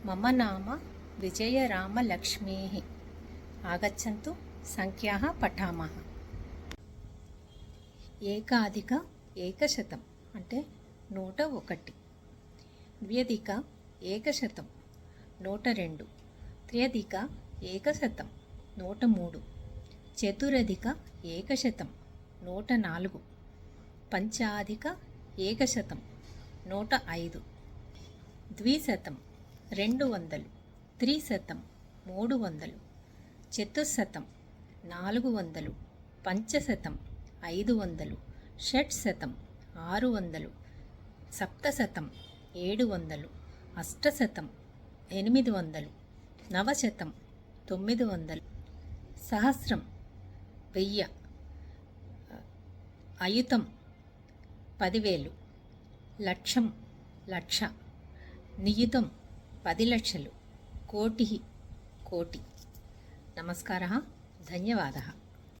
मम नाम विजयरामलक्ष्मीः। आगच्छन्तु संख्याः पठामः। ఏకాధిక ఏకశతం అంటే 101, ద్వ్యధిక ఏకశతం 102, త్ర్యధిక ఏకశతం 103, చతురధిక ఏకశతం 104, పంచాధిక ఏకశతం 105, ద్విశతం 200, త్రిశతం 300, చతుశ్శతం 400, పంచశతం 500, షట్శతం 600, సప్తశతం 700, అష్టశతం 800, నవశతం 900, సహస్రం 1000, అయుతం 10,000, లక్షం లక్ష, నియుతం 10 లక్షలు, కోటి కోటి. నమస్కారः, ధన్యవాదः.